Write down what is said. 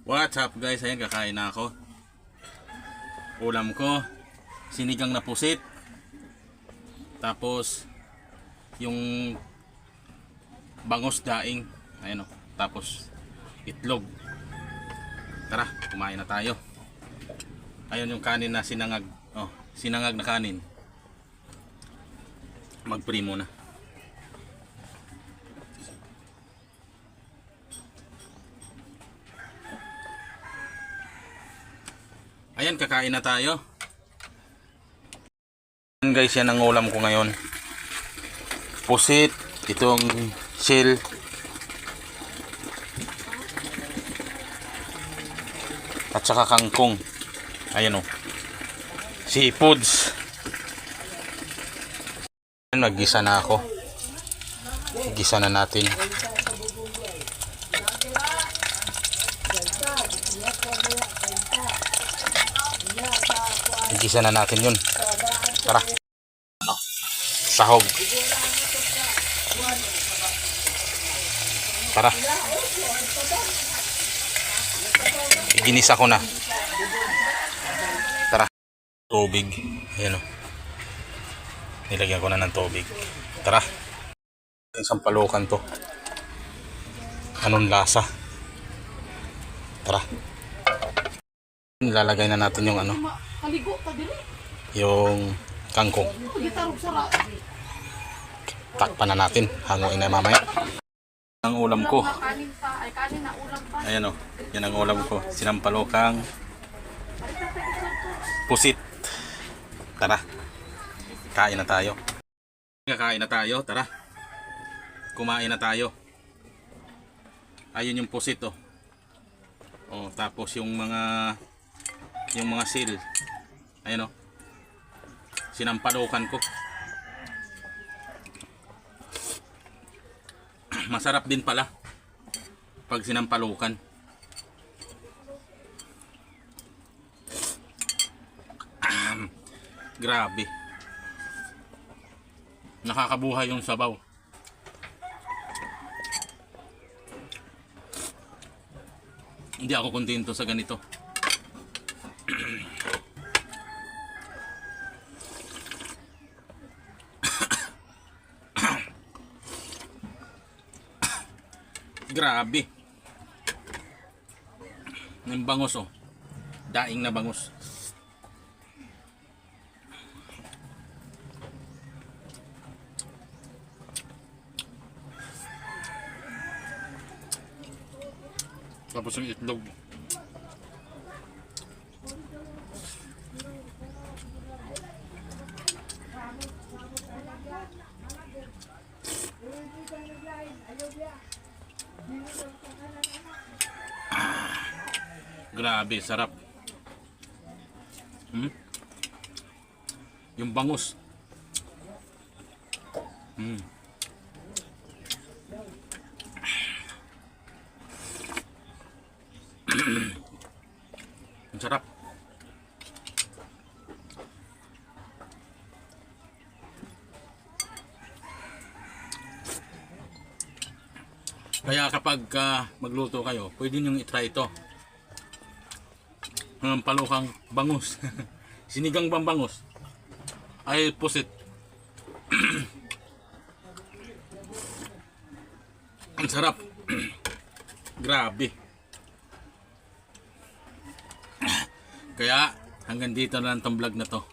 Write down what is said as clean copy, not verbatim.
What's up guys, ayan kakain na ako. Ulam ko sinigang na pusit. Tapos yung bangus daing. Ayan o. Tapos itlog. Tara, kumain na tayo. Ayun yung kanin na sinangag. Oh, sinangag na kanin. Magprimo na. Ayan, kakain na tayo. Ayan guys, yan ang ulam ko ngayon. Pusit, itong shell. At saka kangkong. Ayan o. Seafoods. Naggisa na ako. Gisa na natin. Igisa na natin yun. Tara. Sahog. Tara. Iginisa ko na. Tara. Tubig. Ayan o. Nilagyan ko na ng tubig. Tara. Isang palukan to. Anong lasa? Tara. Nilalagay na natin yung ano. Yung kangkong. Takpan na natin. Hanguin na mamaya. Ang ulam ko. Ayan o. Yan ang ulam ko. Sinampalokang pusit. Tara. Kain na tayo. Kain na tayo. Tara. Kumain na tayo. Ayun yung pusit o. Oh, tapos yung mga seal. Ayan o. Sinampalukan ko. Masarap din pala pag sinampalukan. Grabe. Nakakabuhay yung sabaw. Hindi ako kontento sa ganito. Grabe. Yung bangus oh. Daing na bangus. Tapos yung itlog. Grabe, sarap. Yung bangus. Ang sarap. Kaya kapag magluto kayo, pwede nyo i-try ito. Ng palukang bangus. Sinigang bangus. Ay pusit. Ang sarap. Grabe. Kaya hanggang dito na lang tong vlog na to.